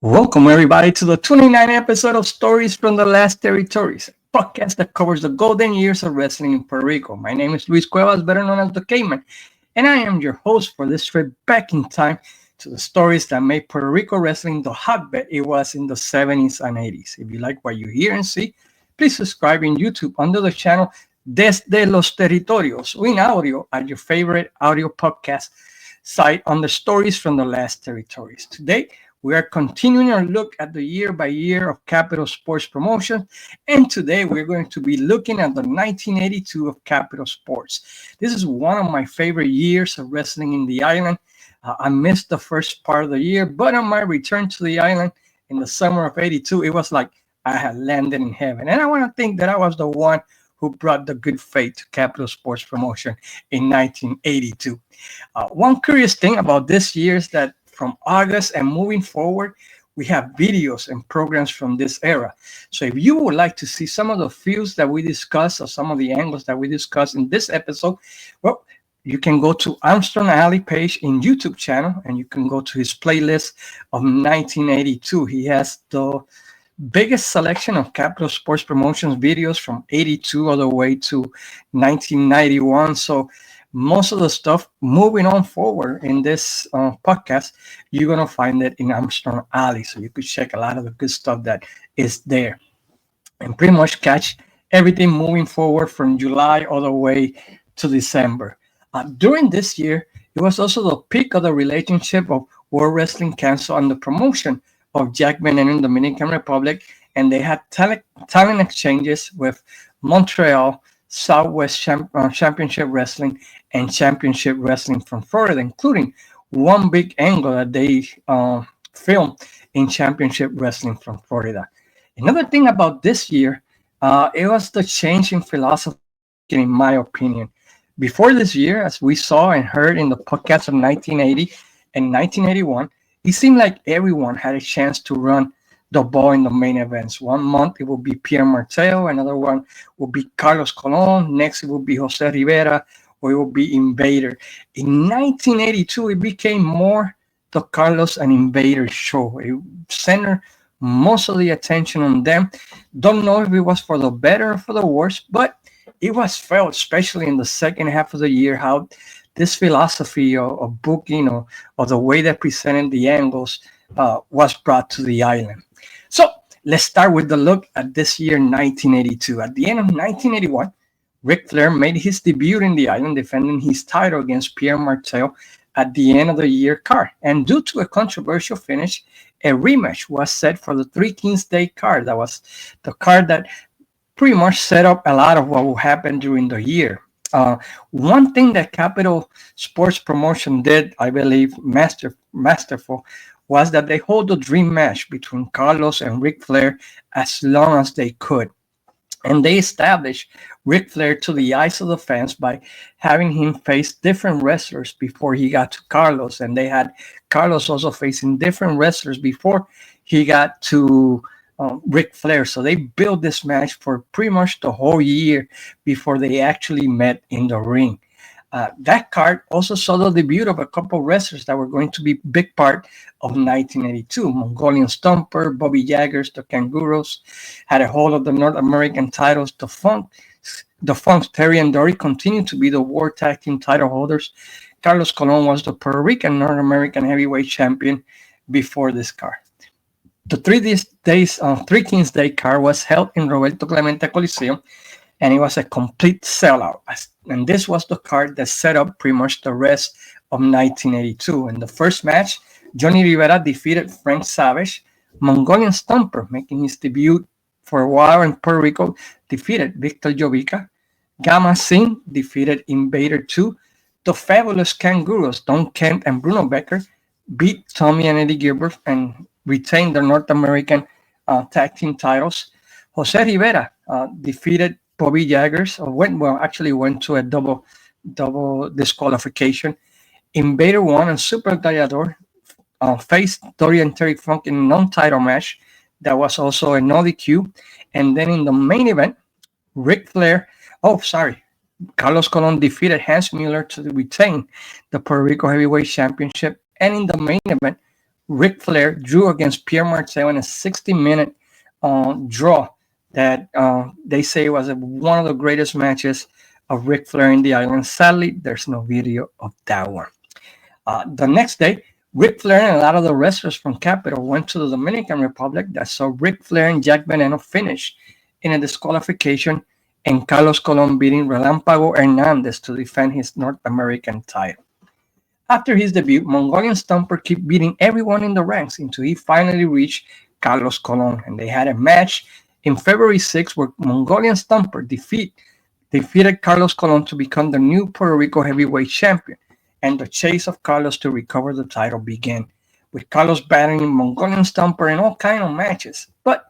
Welcome, everybody, to the 29th episode of Stories from the Last Territories, a podcast that covers the golden years of wrestling in Puerto Rico. My name is Luis Cuevas, better known as the Cayman, and I am your host for this trip back in time to the stories that made Puerto Rico wrestling the hotbed it was in the 70s and 80s. If you like what you hear and see, please subscribe in YouTube under the channel Desde los Territorios, or in audio at your favorite audio podcast site on the Stories from the Last Territories. Today, we are continuing our look at the year by year of Capital Sports Promotion, and today we're going to be looking at the 1982 of Capital Sports. This is one of my favorite years of wrestling in the island. I missed the first part of the year, but on my return to the island in the summer of 82, it was like I had landed in heaven. And I want to think that I was the one who brought the good fate to Capital Sports Promotion in 1982. One curious thing about this year is that from August and moving forward, we have videos and programs from this era. So if you would like to see some of the feuds that we discuss or some of the angles that we discuss in this episode, well, you can go to Armstrong Alley page in YouTube channel, and you can go to his playlist of 1982. He has the biggest selection of Capital Sports Promotions videos from 82 all the way to 1991. So most of the stuff moving on forward in this podcast, you're going to find it in Armstrong Alley. So you could check a lot of the good stuff that is there and pretty much catch everything moving forward from July all the way to December. During this year, it was also the peak of the relationship of World Wrestling Council and the promotion of Jack Veneno in Dominican Republic, and they had talent exchanges with Montreal, Southwest Championship Wrestling, and Championship Wrestling from Florida, including one big angle that they filmed in Championship Wrestling from Florida. Another thing about this year, it was the change in philosophy, in my opinion. Before this year, as we saw and heard in the podcast of 1980 and 1981, it seemed like everyone had a chance to run the ball in the main events. One month it will be Pierre Martell, another one will be Carlos Colon, next it will be Jose Rivera, or it will be Invader. In 1982, it became more the Carlos and Invader show. It centered most of the attention on them. Don't know if it was for the better or for the worse, but it was felt, especially in the second half of the year, how this philosophy of booking or the way they presented the angles was brought to the island. So let's start with the look at this year, 1982. At the end of 1981, Ric Flair made his debut in the island, defending his title against Pierre Martel at the end of the year card. And due to a controversial finish, a rematch was set for the Three Kings Day card. That was the card that pretty much set up a lot of what will happen during the year. One thing that Capital Sports Promotion did, I believe, masterful, was that they hold the dream match between Carlos and Ric Flair as long as they could. And they established Ric Flair to the eyes of the fans by having him face different wrestlers before he got to Carlos. And they had Carlos also facing different wrestlers before he got to Ric Flair. So they built this match for pretty much the whole year before they actually met in the ring. That card also saw the debut of a couple wrestlers that were going to be big part of 1982. Mongolian Stomper, Bobby Jaggers, the Kangaroos had a hold of the North American titles. The Funks, Terry and Dory continued to be the World Tag Team title holders. Carlos Colon was the Puerto Rican North American heavyweight champion before this card. The Three Kings Day card was held in Roberto Clemente Coliseum, and it was a complete sellout. And this was the card that set up pretty much the rest of 1982. In the first match, Johnny Rivera defeated Frank Savage. Mongolian Stomper, making his debut for a while in Puerto Rico, defeated Victor Jovica. Gamma Singh defeated Invader 2. The Fabulous Kangaroos, Don Kent and Bruno Becker, beat Tommy and Eddie Gilbert and retained their North American tag team titles. Jose Rivera defeated Bobby Jaggers, went to a double disqualification. Invader 1 and Super Gladiador faced Dory and Terry Funk in a non-title match that was also a no DQ. And then in the main event, Carlos Colon defeated Hans Mueller to retain the Puerto Rico Heavyweight Championship. And in the main event, Ric Flair drew against Pierre Martell in a 60-minute draw that they say was one of the greatest matches of Ric Flair in the island. Sadly, there's no video of that one. The next day, Ric Flair and a lot of the wrestlers from Capital went to the Dominican Republic that saw Ric Flair and Jack Veneno finish in a disqualification and Carlos Colon beating Relampago Hernandez to defend his North American title. After his debut, Mongolian Stomper kept beating everyone in the ranks until he finally reached Carlos Colon, and they had a match in February 6 where Mongolian Stomper defeated Carlos Colon to become the new Puerto Rico heavyweight champion, and the chase of Carlos to recover the title began, with Carlos battling Mongolian Stomper in all kinds of matches. But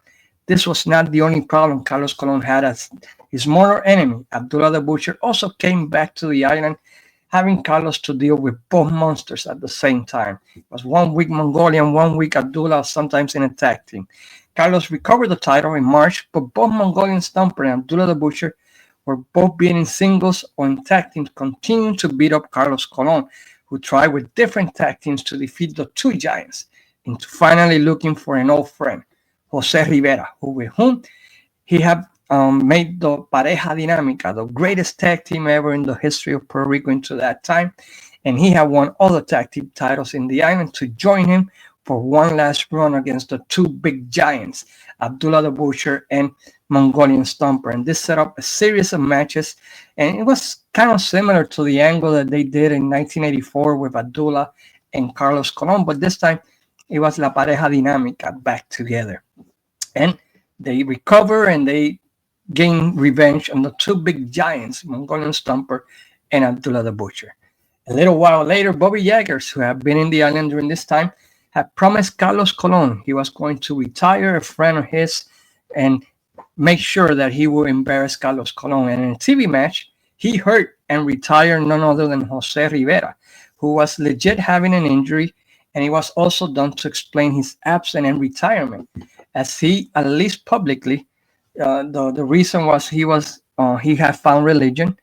this was not the only problem Carlos Colon had, as his mortal enemy, Abdullah the Butcher, also came back to the island, having Carlos to deal with both monsters at the same time. It was 1 week Mongolian, 1 week Abdullah, sometimes in a tag team. Carlos recovered the title in March, but both Mongolian Stomper and Abdullah the Butcher were both being in singles or in tag teams, continuing to beat up Carlos Colon, who tried with different tag teams to defeat the two giants, into finally looking for an old friend, Jose Rivera, with whom he had made the pareja dinamica, the greatest tag team ever in the history of Puerto Rico into that time. And he had won all the tag team titles in the island to join him for one last run against the two big giants, Abdullah the Butcher and Mongolian Stomper. And this set up a series of matches. And it was kind of similar to the angle that they did in 1984 with Abdullah and Carlos Colon. But this time it was La Pareja Dinamica back together. And they recover and they gain revenge on the two big giants, Mongolian Stomper and Abdullah the Butcher. A little while later, Bobby Jaggers, who had been in the island during this time, had promised Carlos Colon he was going to retire a friend of his and make sure that he would embarrass Carlos Colon. And in a TV match, he hurt and retired none other than Jose Rivera, who was legit having an injury, and it was also done to explain his absence and retirement, as he, at least publicly, the reason was he had found religion,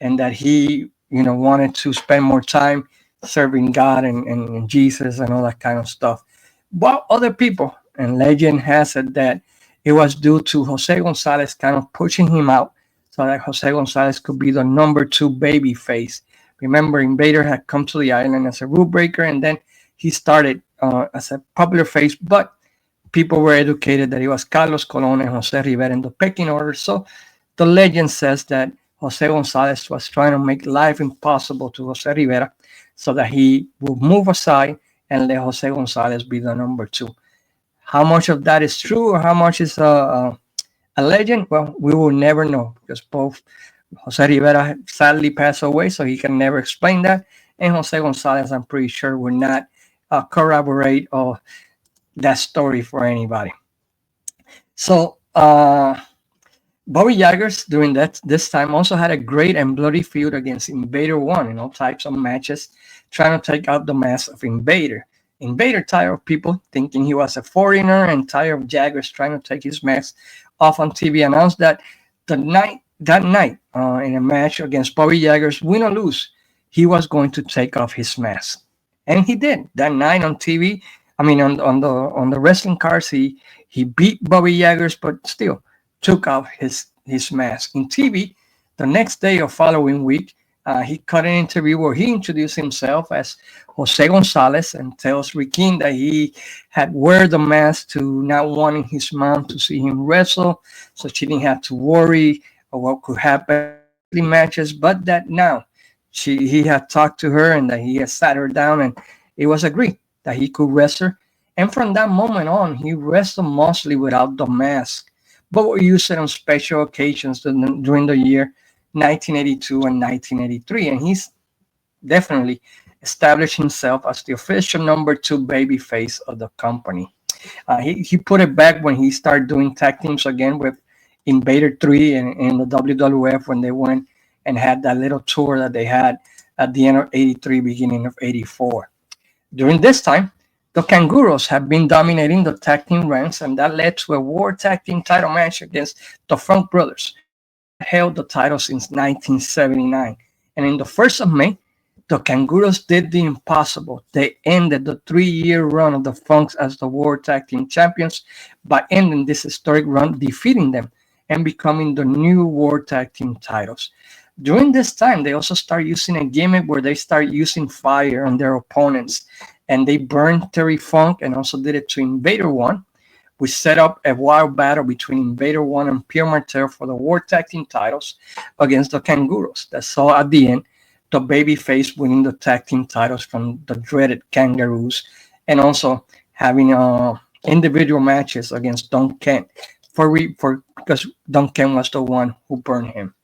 and that he wanted to spend more time serving God and Jesus and all that kind of stuff. But other people, and legend has it that it was due to Jose Gonzalez kind of pushing him out so that Jose Gonzalez could be the number 2 baby face. Remember, Invader had come to the island as a rule breaker, and then he started as a popular face, but people were educated that it was Carlos Colon and Jose Rivera in the pecking order. So the legend says that Jose Gonzalez was trying to make life impossible to Jose Rivera so that he would move aside and let Jose Gonzalez be the number 2. How much of that is true or how much is a legend? Well, we will never know, because both Jose Rivera sadly passed away, so he can never explain that. And Jose Gonzalez, I'm pretty sure, will not corroborate that story for anybody. So Bobby Jaggers during this time also had a great and bloody feud against Invader 1 in all types of matches, trying to take out the mask of Invader. Invader, tired of people thinking he was a foreigner and tired of Jaggers trying to take his mask off on TV, announced that that night in a match against Bobby Jaggers, win or lose, he was going to take off his mask. And he did. That night on TV, on the wrestling cards, he beat Bobby Jaggers, but still took off his mask. In TV, the next day or following week, he cut an interview where he introduced himself as Jose Gonzalez and tells Rikin that he had wear the mask to not wanting his mom to see him wrestle, so she didn't have to worry of what could happen in matches, but that now he had talked to her and that he had sat her down and it was agreed that he could wrestle. And from that moment on, he wrestled mostly without the mask, but would use it on special occasions during the year 1982 and 1983. And he's definitely established himself as the official number 2 baby face of the company. He put it back when he started doing tag teams again with Invader 3 and the WWF, when they went and had that little tour that they had at the end of 83, beginning of 84. During this time, the Kangaroos have been dominating the tag team ranks, and that led to a World Tag Team title match against the Funk Brothers, who held the title since 1979. And in the 1st of May, The Kangaroos did the impossible. They ended the 3-year run of the Funks as the World Tag Team Champions by ending this historic run, defeating them, and becoming the new World Tag Team titles. During this time, they also start using a gimmick where they start using fire on their opponents, and they burned Terry Funk and also did it to Invader One. We set up a wild battle between Invader One and Pierre Martell for the World Tag Team titles against the Kangaroos. That saw at the end the babyface winning the tag team titles from the dreaded Kangaroos, and also having individual matches against Don Kent for because Don Kent was the one who burned him.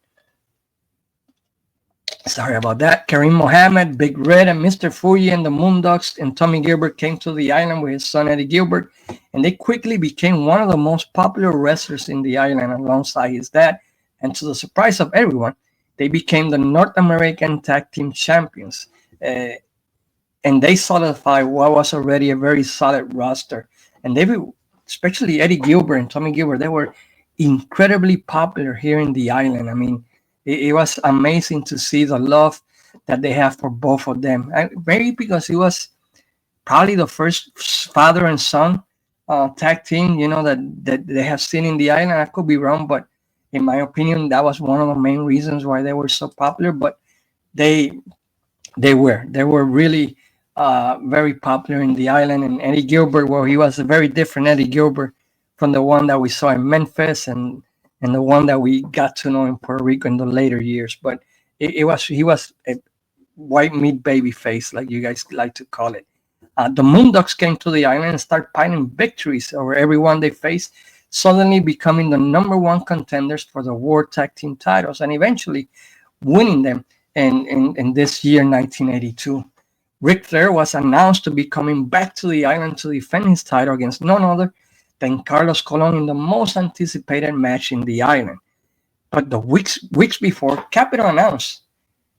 Sorry about that. Kareem Mohammed, Big Red, and Mr. Fuji and the Moondogs and Tommy Gilbert came to the island with his son Eddie Gilbert, and they quickly became one of the most popular wrestlers in the island alongside his dad. And to the surprise of everyone, they became the North American Tag Team Champions. And they solidified what was already a very solid roster. And they, especially Eddie Gilbert and Tommy Gilbert, they were incredibly popular here in the island. I mean, it was amazing to see the love that they have for both of them. Maybe because it was probably the first father and son tag team, that they have seen in the island. I could be wrong, but in my opinion, that was one of the main reasons why they were so popular. But they were really very popular in the island. And Eddie Gilbert, well, he was a very different Eddie Gilbert from the one that we saw in Memphis and the one that we got to know in Puerto Rico in the later years. But he was a white meat baby face, like you guys like to call it. The Moondogs came to the island and started piling victories over everyone they faced, suddenly becoming the number one contenders for the World Tag Team titles and eventually winning them in this year, 1982. Ric Flair was announced to be coming back to the island to defend his title against none other than Carlos Colon in the most anticipated match in the island. But the weeks before, Capitol announced,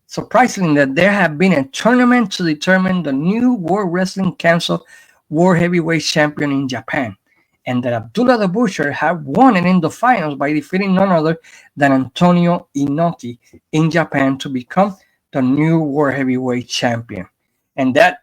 surprisingly, that there had been a tournament to determine the new World Wrestling Council World Heavyweight Champion in Japan, and that Abdullah the Butcher had won it in the finals by defeating none other than Antonio Inoki in Japan to become the new World Heavyweight Champion. And that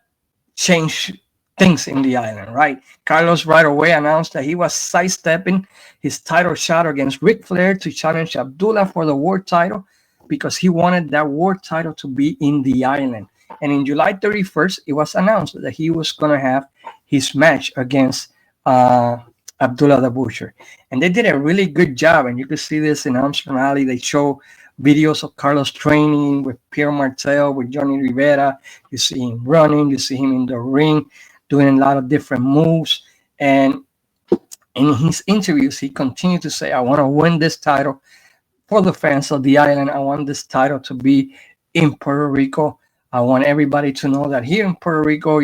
changed things in the island, right? Carlos right away announced that he was sidestepping his title shot against Ric Flair to challenge Abdullah for the world title because he wanted that world title to be in the island. And in July 31st, it was announced that he was going to have his match against Abdullah the Butcher. And they did a really good job. And you can see this in Armstrong Alley. They show videos of Carlos training with Pierre Martell, with Johnny Rivera. You see him running. You see him in the ring doing a lot of different moves. And in his interviews, he continued to say, I want to win this title for the fans of the island. I want this title to be in Puerto Rico. I want everybody to know that here in Puerto Rico,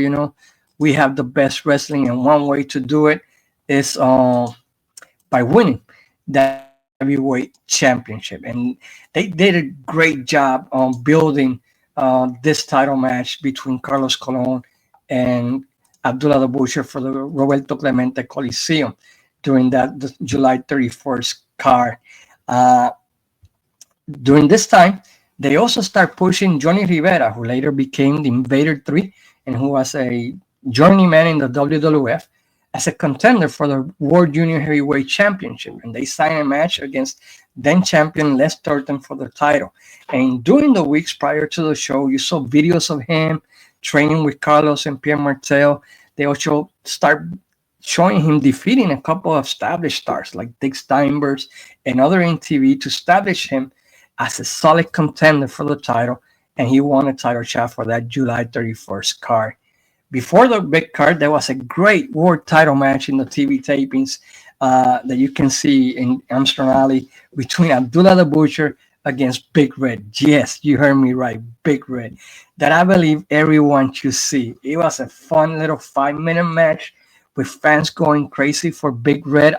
we have the best wrestling. And one way to do it is by winning that heavyweight championship. And they did a great job on building this title match between Carlos Colon and Abdullah the Butcher for the Roberto Clemente Coliseum during that July 31st card. During this time, they also start pushing Johnny Rivera, who later became the Invader 3 and who was a journeyman in the WWF, as a contender for the World Junior Heavyweight Championship. And they signed a match against then champion Les Thornton for the title. And during the weeks prior to the show, you saw videos of him training with Carlos and Pierre Martell. They also start showing him defeating a couple of established stars like Dick Steinberg and other in TV to establish him as a solid contender for the title. And he won a title shot for that July 31st card. Before the big card, there was a great world title match in the TV tapings that you can see in Armstrong Alley between Abdullah the Butcher against Big Red. Yes, you heard me right, Big Red. That I believe everyone should see. It was a fun little 5-minute match with fans going crazy for Big Red.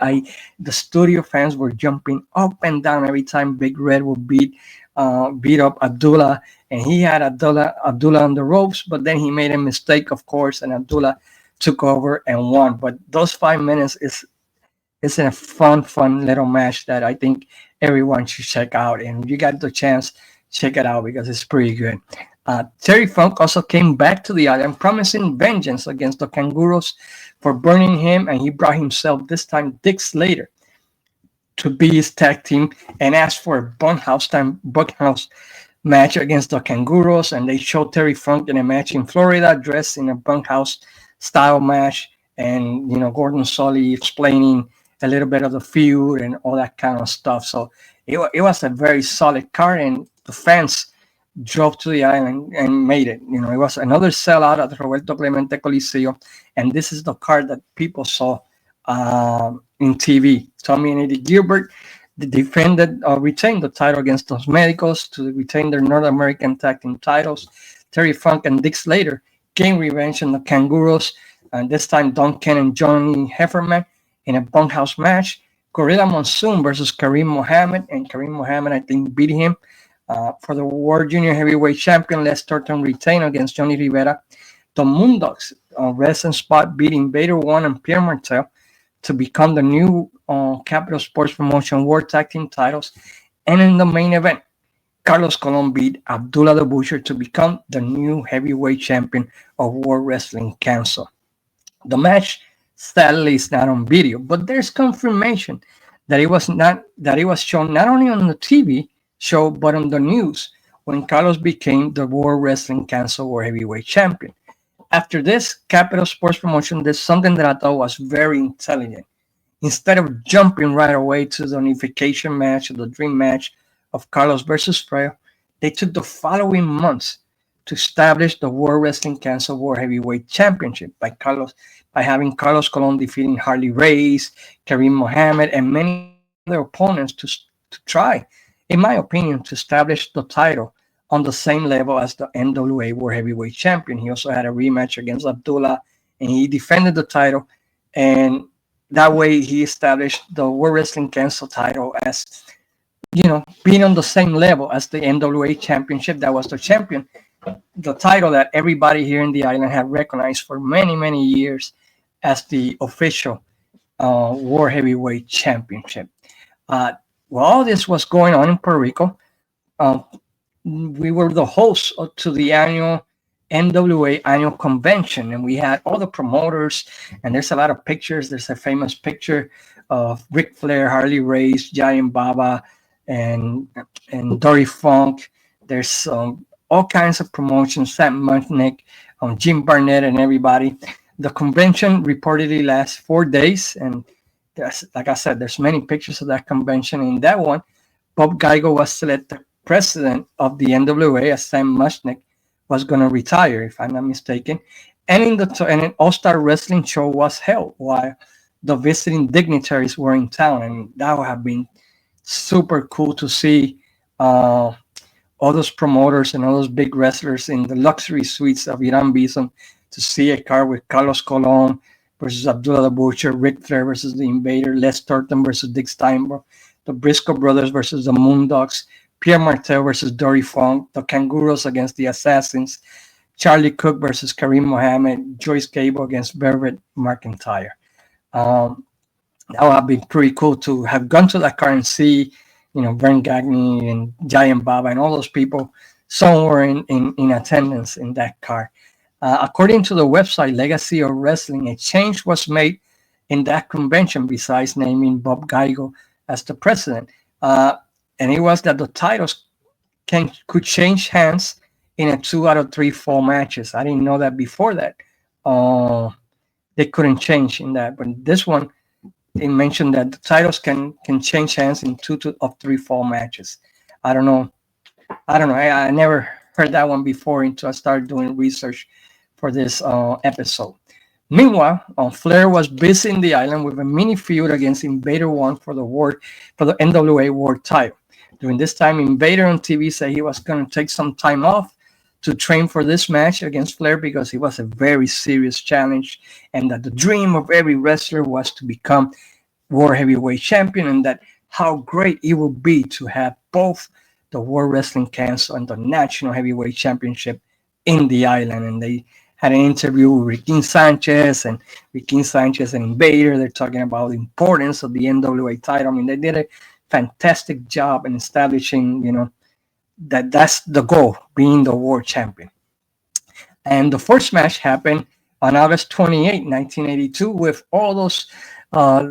The studio fans were jumping up and down every time Big Red would beat up Abdullah, and he had Abdullah on the ropes, but then he made a mistake, of course, and Abdullah took over and won. But those 5 minutes is a fun little match that I think everyone should check out. And if you got the chance, check it out because it's pretty good. Terry Funk also came back to the island, promising vengeance against the Kangaroos for burning him, and he brought himself, this time Dick Slater, to be his tag team and asked for a bunkhouse match against the Kangaroos. And they showed Terry Funk in a match in Florida, dressed in a bunkhouse style match, and Gordon Sully explaining a little bit of the feud and all that kind of stuff. So it was a very solid card, and the fans drove to the island and made it. It was another sellout at the Roberto Clemente Coliseo, and this is the card that people saw in TV. Tommy and Eddie Gilbert retained the title against Los Medicos to retain their North American tag team titles. Terry Funk and Dick Slater gained revenge on the Kangaroos, and this time Duncan and Johnny Heffernan in a bunkhouse match. Gorilla Monsoon versus Kareem Mohammed, and Kareem Mohammed, I think, beat him. For the World Junior Heavyweight Champion, Les Thornton retained against Johnny Rivera. The Moondogs, wrestling spot, beat Invader One and Pierre Martell to become the new Capital Sports Promotion World Tag Team titles. And in the main event, Carlos Colon beat Abdullah the Butcher to become the new heavyweight champion of World Wrestling Council. The match sadly is not on video, but there's confirmation that it was shown not only on the TV show but on the news when Carlos became the World Wrestling Council World Heavyweight Champion. After this, Capital Sports Promotion did something that I thought was very intelligent. Instead of jumping right away to the unification match or the dream match of Carlos versus Flair, they took the following months to establish the World Wrestling Council World Heavyweight Championship by having Carlos Colon defeating Harley Race, Kareem Mohammed, and many other opponents to try, in my opinion, to establish the title on the same level as the NWA World Heavyweight Champion. He also had a rematch against Abdullah, and he defended the title, and that way he established the World Wrestling Council title as, being on the same level as the NWA Championship. That was the title that everybody here in the island had recognized for many, many years as the official World Heavyweight Championship. While all this was going on in Puerto Rico, we were the hosts to the annual NWA annual convention, and we had all the promoters, and there's a lot of pictures. There's a famous picture of Ric Flair, Harley Race, Giant Baba, and Dory Funk. There's all kinds of promotions, Sam Muchnick, Jim Barnett, and everybody. The convention reportedly lasts 4 days, and like I said, there's many pictures of that convention. In that one, Bob Geiger was selected president of the NWA, as Sam Muchnick was going to retire, if I'm not mistaken. And an All-Star Wrestling show was held while the visiting dignitaries were in town, and that would have been super cool to see all those promoters and all those big wrestlers in the luxury suites of Iran Bison, to see a card with Carlos Colon versus Abdullah the Butcher, Ric Flair versus the Invader, Les Thornton versus Dick Steinbrook, the Briscoe brothers versus the Moondogs, Pierre Martell versus Dory Funk, the Kangaroos against the Assassins, Charlie Cook versus Kareem Mohammed, Joyce Gable against Velvet McIntyre. That would have been pretty cool to have gone to that card and see, Vern Gagne and Giant Baba and all those people somewhere in attendance in that card. According to the website Legacy of Wrestling, a change was made in that convention besides naming Bob Geiger as the president. And it was that the titles could change hands in a 2 out of 3 fall matches. I didn't know that before that. They couldn't change in that. But this one, they mentioned that the titles can change hands in 2 of 3 fall matches. I don't know. I never heard that one before until I started doing research for this episode. Meanwhile, Flair was busy in the island with a mini feud against Invader One for the NWA World title. During this time, Invader on TV said he was going to take some time off to train for this match against Flair because it was a very serious challenge, and that the dream of every wrestler was to become World Heavyweight Champion, and that how great it would be to have both the World Wrestling Council and the National Heavyweight Championship in the island. And they had an interview with Ricky Sanchez and Invader. They're talking about the importance of the NWA title. I mean, they did a fantastic job in establishing, that's the goal, being the world champion. And the first match happened on August 28, 1982, with all those uh,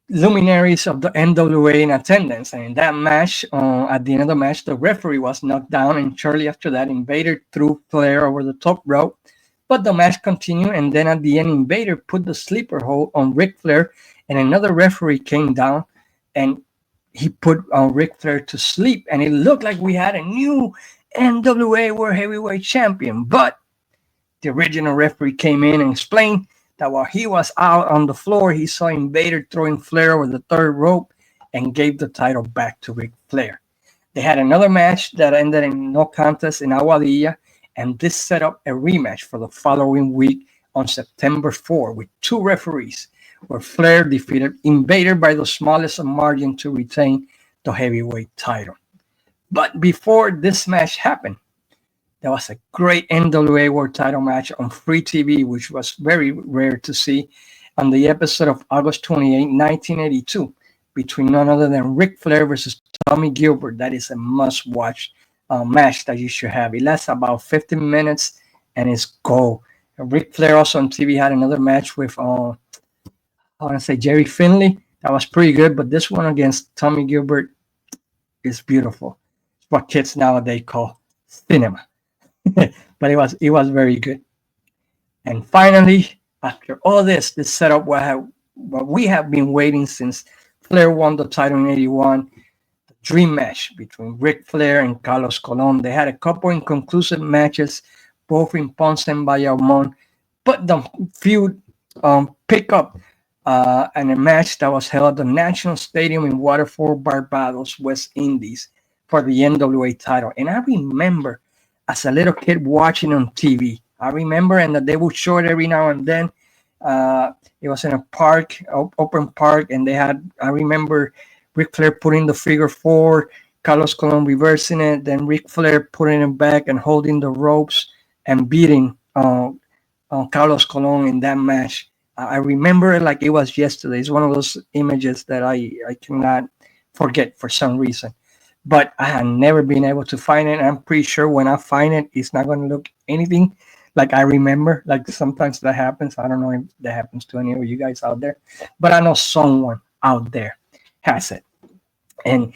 luminaries of the NWA in attendance. And in that match, at the end of the match, the referee was knocked down, and shortly after that, Invader threw Flair over the top rope. But the match continued, and then at the end, Invader put the sleeper hold on Ric Flair, and another referee came down and he put Ric Flair to sleep, and it looked like we had a new NWA World Heavyweight Champion. But the original referee came in and explained that while he was out on the floor, he saw Invader throwing Flair over the third rope and gave the title back to Ric Flair. They had another match that ended in no contest in Aguadilla, and this set up a rematch for the following week on September 4 with two referees, where Flair defeated Invader by the smallest margin to retain the heavyweight title. But before this match happened, there was a great NWA World title match on free TV, which was very rare to see, on the episode of August 28, 1982, between none other than Ric Flair versus Tommy Gilbert. That is a must-watch match that you should have. It lasts about 15 minutes, and it's gold. Ric Flair also on TV had another match with, I want to say, Jerry Finley. That was pretty good, but this one against Tommy Gilbert is beautiful. It's what kids nowadays call cinema. But it was very good. And finally, after all this setup, what we have been waiting since Flair won the title in '81, the dream match between Ric Flair and Carlos Colon. They had a couple inconclusive matches, both in Ponce and Bayamon, but the feud picked up and a match that was held at the National Stadium in Waterford, Barbados, West Indies, for the NWA title. And I remember as a little kid watching on TV. I remember, and that they would show it every now and then. It was in a park, open park, and I remember Ric Flair putting the figure four, Carlos Colon reversing it, then Ric Flair putting it back and holding the ropes and beating Carlos Colon in that match. I remember it like it was yesterday. It's one of those images that I cannot forget for some reason. But I have never been able to find it. I'm pretty sure when I find it, it's not going to look anything like I remember. Like sometimes that happens. I don't know if that happens to any of you guys out there, but I know someone out there has it. And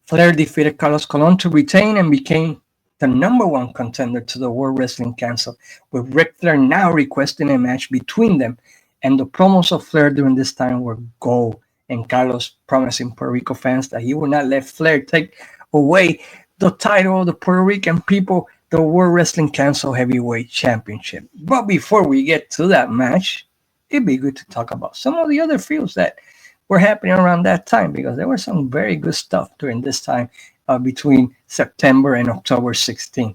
Flair defeated Carlos Colon to retain and became the number one contender to the World Wrestling Council, with Ric Flair now requesting a match between them. And the promos of Flair during this time were gold, and Carlos promising Puerto Rico fans that he would not let Flair take away the title of the Puerto Rican people, the World Wrestling Council Heavyweight Championship. But before we get to that match, it'd be good to talk about some of the other feuds that were happening around that time, because there was some very good stuff during this time between September and October 16.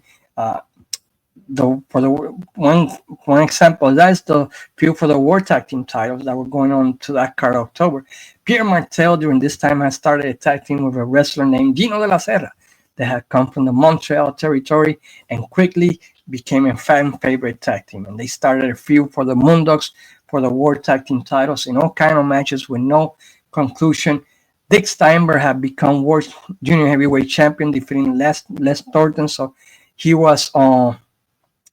For the one example, that's the feud for the World Tag Team titles that were going on to that card October. Pierre Martell during this time had started a tag team with a wrestler named Gino de la Serra that had come from the Montreal territory and quickly became a fan favorite tag team. And they started a feud for the Moondogs for the World Tag Team titles in all kind of matches with no conclusion. Dick Steinberg had become World Junior Heavyweight Champion, defeating Les Thornton. So he was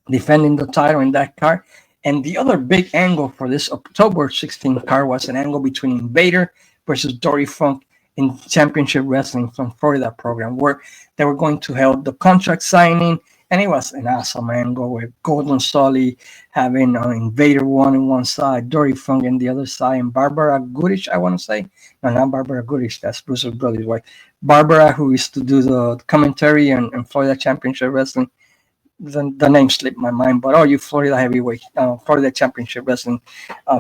defending the title in that card. And the other big angle for this October 16th card was an angle between Invader versus Dory Funk in Championship Wrestling from Florida program, where they were going to hold the contract signing. And it was an awesome angle with Golden Sully having Invader on one side, Dory Funk on the other side, and Barbara Goodrich, I want to say. No, not Barbara Goodrich, that's Bruce Brothers' wife. Barbara, who used to do the commentary and Florida Championship Wrestling. The name slipped my mind, but all you Florida heavyweight, Florida Championship Wrestling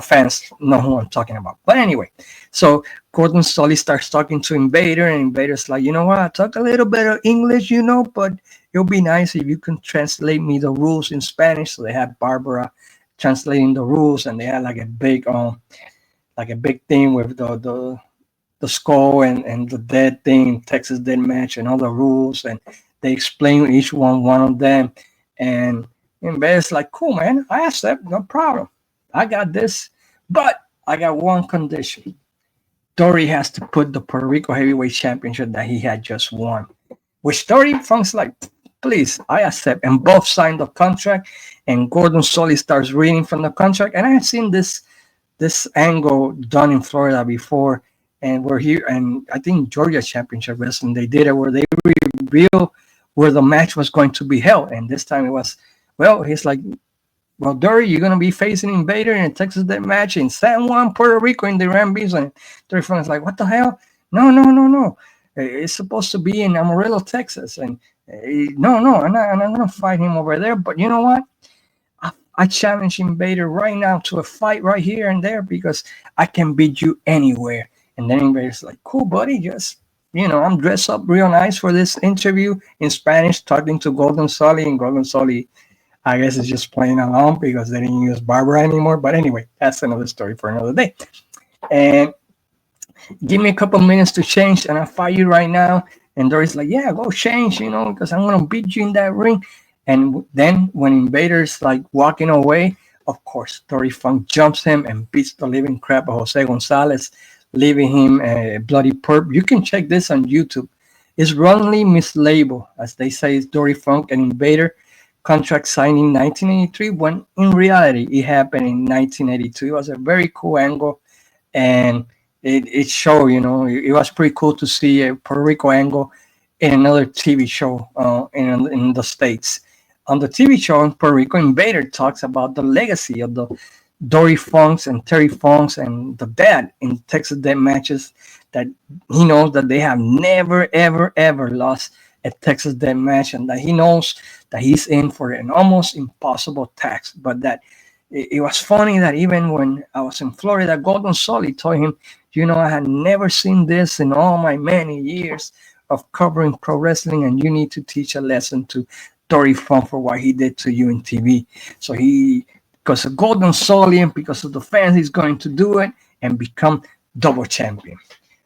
fans know who I'm talking about. But anyway, so Gordon Sully starts talking to Invader, and Invader's like, you know what, I talk a little bit of English, but it'll be nice if you can translate me the rules in Spanish. So they had Barbara translating the rules, and they had like a big thing with the skull and the dead thing, Texas Dead Match, and all the rules, and they explain each one of them. And Invader's like, cool, man, I accept, no problem. I got this, but I got one condition. Dory has to put the Puerto Rico Heavyweight Championship that he had just won which Dory Funk's like, please, I accept. And both signed the contract, and Gordon Soley starts reading from the contract. And I had seen this angle done in Florida before, and we're here, and I think Georgia Championship Wrestling, they did it where they reveal where the match was going to be held. And this time it was, well, he's like, well, Dory, you're going to be facing Invader in a Texas Death match in San Juan, Puerto Rico, in the Rambees. And Dory Funk's like, what the hell? No, no, no, no. It's supposed to be in Amarillo, Texas. And no, I'm going to fight him over there. But you know what? I challenge Invader right now to a fight right here and there because I can beat you anywhere. And then Invader's like, cool, buddy. Just, I'm dressed up real nice for this interview in Spanish, talking to Golden Sully. And Golden Sully, I guess, is just playing along because they didn't use Barbara anymore. But anyway, that's another story for another day. And give me a couple minutes to change and I'll fight you right now. And Dory's like, yeah, go change, because I'm going to beat you in that ring. And then when Invader's like walking away, of course, Dory Funk jumps him and beats the living crap of Jose Gonzalez, leaving him a bloody perp. You can check this on YouTube. It's wrongly mislabeled, as they say, it's Dory Funk and Invader contract signed in 1983, when in reality it happened in 1982. It was a very cool angle, and it showed, it was pretty cool to see a Puerto Rico angle in another TV show in the States. On the TV show in Puerto Rico, Invader talks about the legacy of the Dory Funks and Terry Funks and the dad in Texas Death matches, that he knows that they have never, ever, ever lost a Texas Death match, and that he knows that he's in for an almost impossible task. But that it was funny that even when I was in Florida, Golden Sully told him, I had never seen this in all my many years of covering pro wrestling, and you need to teach a lesson to Dory Funk for what he did to you in TV. So because of Golden Sully and because of the fans, he's going to do it and become double champion.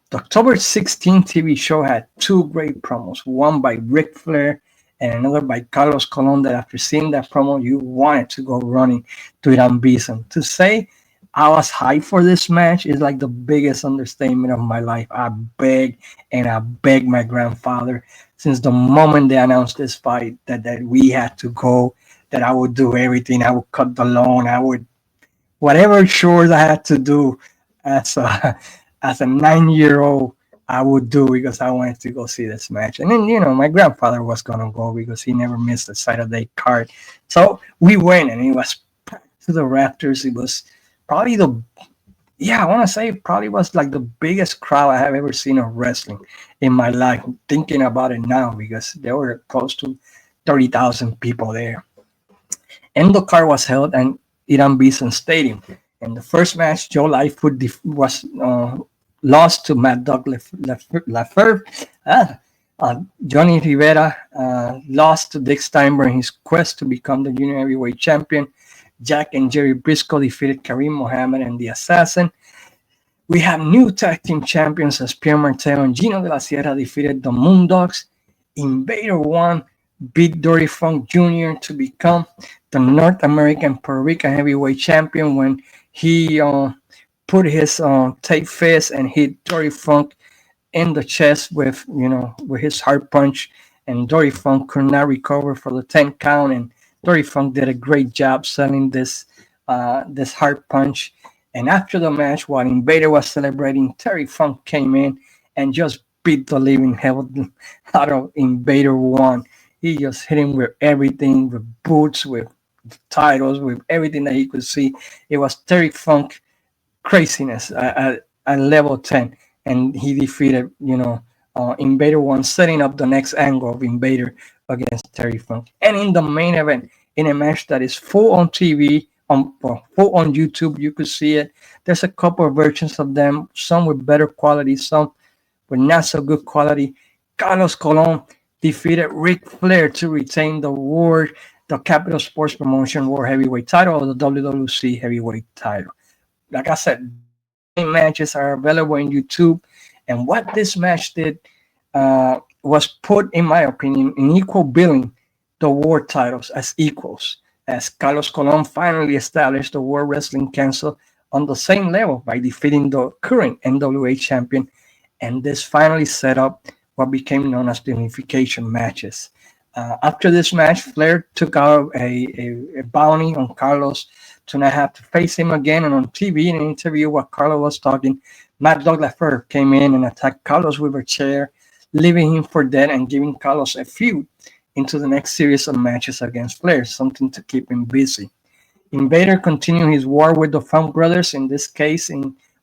The October 16 TV show had two great promos, one by Ric Flair and another by Carlos Colon, that after seeing that promo, you wanted to go running to Irán Bison. To say I was hyped for this match is like the biggest understatement of my life. I begged my grandfather since the moment they announced this fight that we had to go, that I would do everything. I would cut the lawn. I would, whatever chores I had to do as a 9-year-old, I would do, because I wanted to go see this match. And then, my grandfather was going to go because he never missed a Saturday card. So we went, and it was packed to the rafters. It was probably I want to say it probably was like the biggest crowd I have ever seen of wrestling in my life. Thinking about it now, because there were close to 30,000 people there. And the card was held at Irán Bison Stadium. And the first match, Joe Lightfoot was lost to Mad Dog Lafleur. Johnny Rivera lost to Dick Steinberg in his quest to become the junior heavyweight champion. Jack and Jerry Briscoe defeated Kareem Mohammed and the Assassin. We have new tag team champions as Pierre Martell and Gino de la Sierra defeated the Moondogs. Invader won, beat Dory Funk Jr. to become the North American Puerto Rican heavyweight champion when he put his tape fist and hit Dory Funk in the chest with his hard punch, and Dory Funk could not recover for the 10 count, and Dory Funk did a great job selling this hard punch. And after the match, while Invader was celebrating, Terry Funk came in and just beat the living hell out of Invader 1. He just hit him with everything, with boots, with titles, with everything that he could see. It was Terry Funk craziness at level 10. And he defeated, Invader 1, setting up the next angle of Invader against Terry Funk. And in the main event, in a match that is full on TV, full on YouTube, you could see it. There's a couple of versions of them, some with better quality, some with not so good quality. Carlos Colon defeated Ric Flair to retain the Capital Sports Promotion World Heavyweight title, or the WWC Heavyweight title. Like I said, matches are available on YouTube, and what this match did was put, in my opinion, in equal billing the world titles as equals, as Carlos Colon finally established the World Wrestling Council on the same level by defeating the current NWA champion, and this finally set up what became known as the unification matches. After this match, Flair took out a bounty on Carlos to not have to face him again. And on TV, in an interview while Carlos was talking, Mad Dog Lafleur came in and attacked Carlos with a chair, leaving him for dead and giving Carlos a feud into the next series of matches against Flair, something to keep him busy. Invader continued his war with the Funk brothers, in this case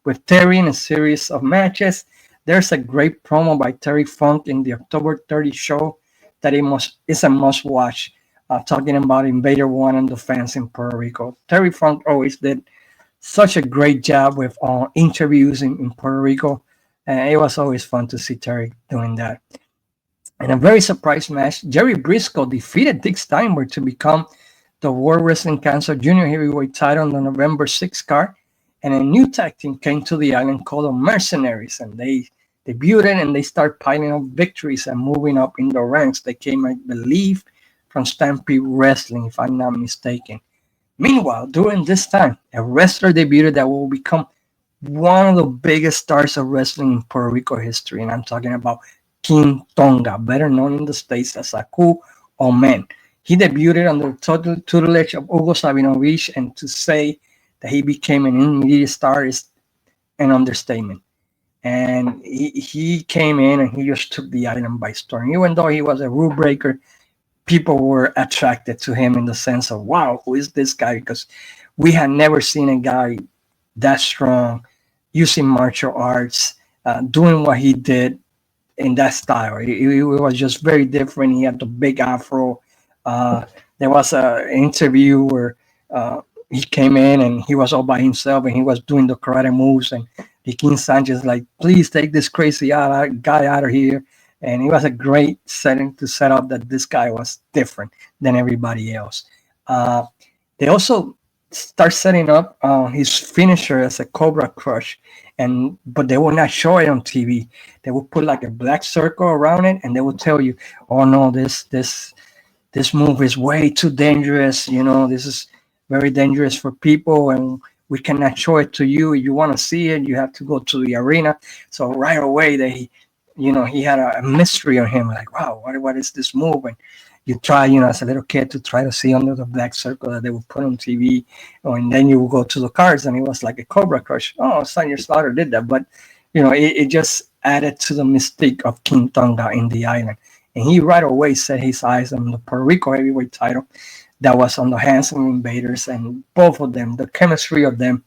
with Terry in a series of matches. There's a great promo by Terry Funk in the October 30 show that is a must watch, talking about Invader 1 and the fans in Puerto Rico. Terry Funk always did such a great job with interviews in Puerto Rico, and it was always fun to see Terry doing that. In a very surprise match, Jerry Briscoe defeated Dick Steinberg to become the World Wrestling Council Junior Heavyweight title on the November 6th card, and a new tag team came to the island called the Mercenaries, and they debuted and they start piling up victories and moving up in the ranks. They came, I believe, from Stampede Wrestling, if I'm not mistaken. Meanwhile, during this time, a wrestler debuted that will become one of the biggest stars of wrestling in Puerto Rico history, and I'm talking about King Tonga, better known in the States as Aku Omen. He debuted under the total tutelage of Hugo Sabinovich, and to say that he became an immediate star is an understatement. And he came in and he just took the island by storm. Even though he was a rule breaker, people were attracted to him in the sense of, wow, who is this guy? Because we had never seen a guy that strong, using martial arts, doing what he did in that style. It was just very different. He had the big afro. There was an interview where he came in and he was all by himself and he was doing the karate moves, and the King Sanchez like, please take this crazy guy out of here. And it was a great setting to set up that this guy was different than everybody else. They also start setting up his finisher as a Cobra Crush, but they will not show it on TV. They will put like a black circle around it, and they will tell you, "Oh no, this move is way too dangerous. You know, this is very dangerous for people, and we cannot show it to you. If you want to see it, you have to go to the arena." So right away, he had a mystery on him, like, wow, what is this move? And you try, as a little kid, to try to see under the black circle that they would put on TV, and then you would go to the cards, and it was like a Cobra Crush. Oh, Sonya Slaughter did that, but it just added to the mystique of King Tonga in the island, and he right away set his eyes on the Puerto Rico heavyweight title that was on the hands of Invaders, and both of them, the chemistry of them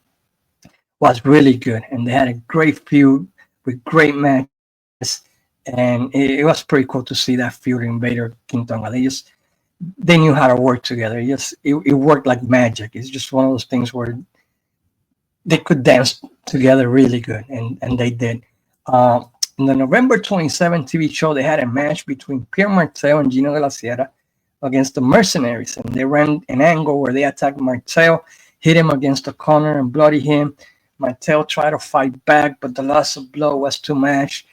was really good, and they had a great feud with great matches. And it was pretty cool to see that feud, Invader King Tonga. They knew how to work together. It worked like magic. It's just one of those things where they could dance together really good, and they did. In the November 27 TV show, they had a match between Pierre Martell and Gino de la Sierra against the Mercenaries, and they ran an angle where they attacked Martell, hit him against the corner, and bloodied him. Martell tried to fight back, but the loss of blood was too much.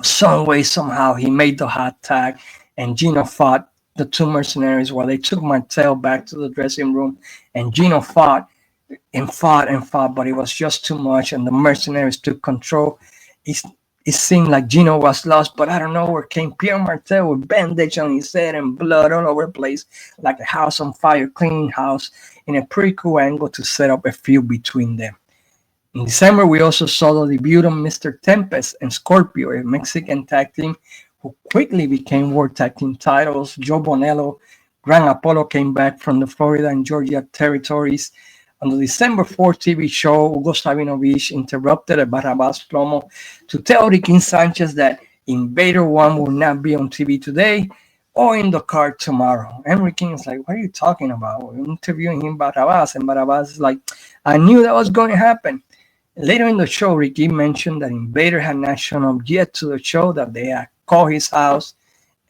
Some way, somehow, he made the hot tag, and Gino fought the two Mercenaries while they took Martell back to the dressing room, and Gino fought, but it was just too much, and the Mercenaries took control. It seemed like Gino was lost, but I don't know where came Pierre Martell with bandage on his head and blood all over the place, like a house on fire, cleaning house, in a pretty cool angle to set up a feud between them. In December, we also saw the debut of Mr. Tempest and Scorpio, a Mexican tag team who quickly became World Tag Team titles. Joe Bonello, Gran Apollo came back from the Florida and Georgia territories. On the December 4th TV show, Hugo Sabinovich interrupted a Barrabás promo to tell Ricky Sanchez that Invader 1 will not be on TV today or in the card tomorrow. And Ricky is like, what are you talking about? We're interviewing him Barrabás, and Barrabás is like, I knew that was going to happen. Later in the show, Ricky mentioned that Invader had not shown up yet to the show, that they had called his house,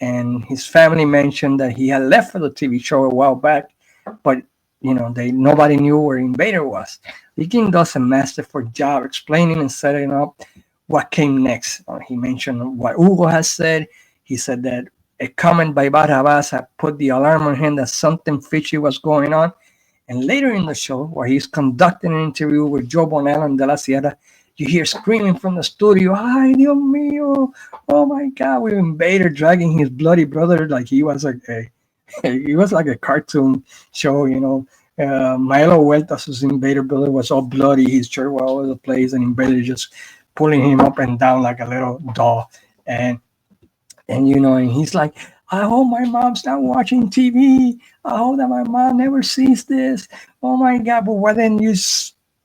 and his family mentioned that he had left for the TV show a while back, but nobody knew where Invader was. Ricky does a masterful job explaining and setting up what came next. He mentioned what Hugo has said. He said that a comment by Barrabás had put the alarm on him that something fishy was going on. And later in the show, where he's conducting an interview with Joe Bonello and De La Sierra, You hear screaming from the studio, "Ay, Dios mío! Oh my God!" With Invader dragging his bloody brother like he was like he was like a cartoon show, you know. Maelo Huertas, whose Invader brother, was all bloody. His shirt was all over the place, and Invader just pulling him up and down like a little doll. And you know, and he's like, "I hope my mom's not watching TV. I hope that my mom never sees this. Oh my God!" But why then you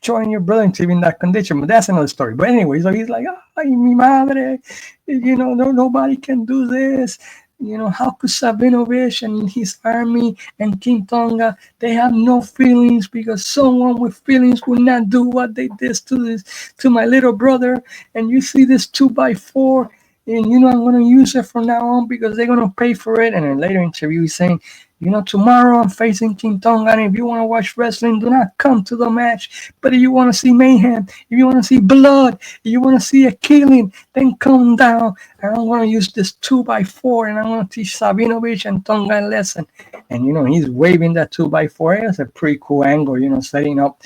showing your brother in TV in that condition? But that's another story. But anyway, so he's like, "Ay, mi madre, you know, no, nobody can do this." You know, how could Sabinovich and his army and King Tonga, they have no feelings because someone with feelings would not do what they did to my little brother. And you see this 2x4, and you know I'm gonna use it from now on because they're gonna pay for it. And in a later interview, he's saying, you know, tomorrow I'm facing King Tonga, and if you want to watch wrestling, do not come to the match. But if you want to see mayhem, if you want to see blood, if you want to see a killing, then come down. And I'm going to use this 2x4, and I'm going to teach Sabinovich and Tonga a lesson. And, you know, he's waving that 2x4. It's a pretty cool angle, you know, setting up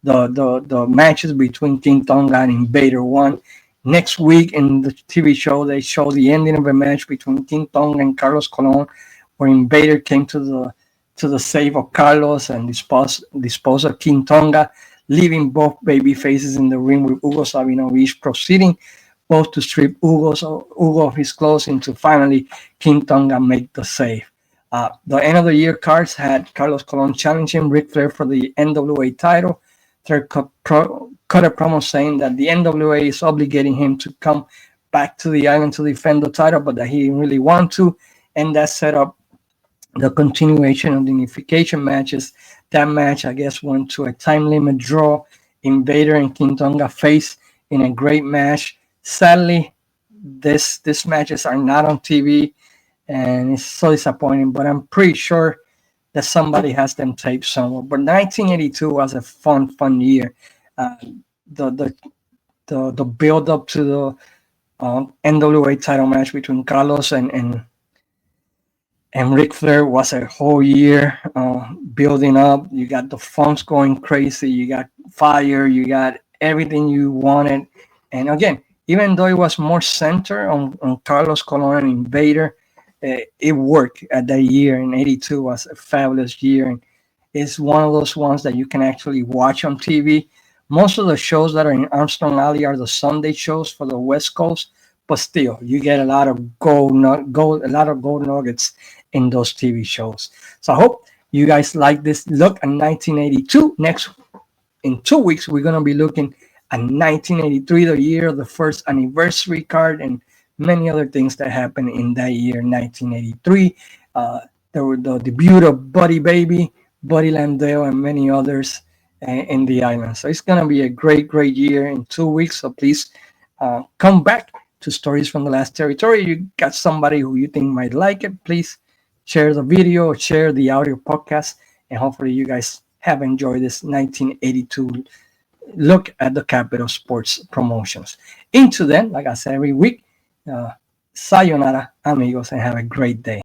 the matches between King Tonga and Invader 1. Next week in the TV show, they show the ending of a match between King Tonga and Carlos Colon, where Invader came to the save of Carlos and dispose of King Tonga, leaving both baby faces in the ring with Hugo Sabinovich proceeding both to strip Hugo of his clothes and to finally King Tonga make the save. The end of the year cards had Carlos Colon challenging Ric Flair for the NWA title. Flair cut a promo saying that the NWA is obligating him to come back to the island to defend the title, but that he didn't really want to, and that set up the continuation of the unification matches. That match, I guess, went to a time limit draw. Invader and King Tonga face in a great match. Sadly, these matches are not on TV, and it's so disappointing. But I'm pretty sure that somebody has them taped somewhere. But 1982 was a fun year. Uh, the the build up to the NWA title match between Carlos and Ric Flair was a whole year building up. You got the funks going crazy. You got fire. You got everything you wanted. And again, even though it was more centered on Carlos Colon and Invader, it worked at that year. And 82 was a fabulous year. And it's one of those ones that you can actually watch on TV. Most of the shows that are in Armstrong Alley are the Sunday shows for the West Coast. But still, you get a lot of gold nuggets in those TV shows. So I hope you guys like this look at 1982. Next, in 2 weeks, we're going to be looking at 1983, the year of the first anniversary card, and many other things that happened in that year, 1983. There were the debut of Buddy Baby, Buddy Landale, and many others in the island. So it's going to be a great year in 2 weeks. So please come back to Stories from the Last Territory. You got somebody who you think might like it, please share the video, share the audio podcast, and hopefully you guys have enjoyed this 1982 look at the Capital Sports promotions. Into then, like I said every week, sayonara, amigos, and have a great day.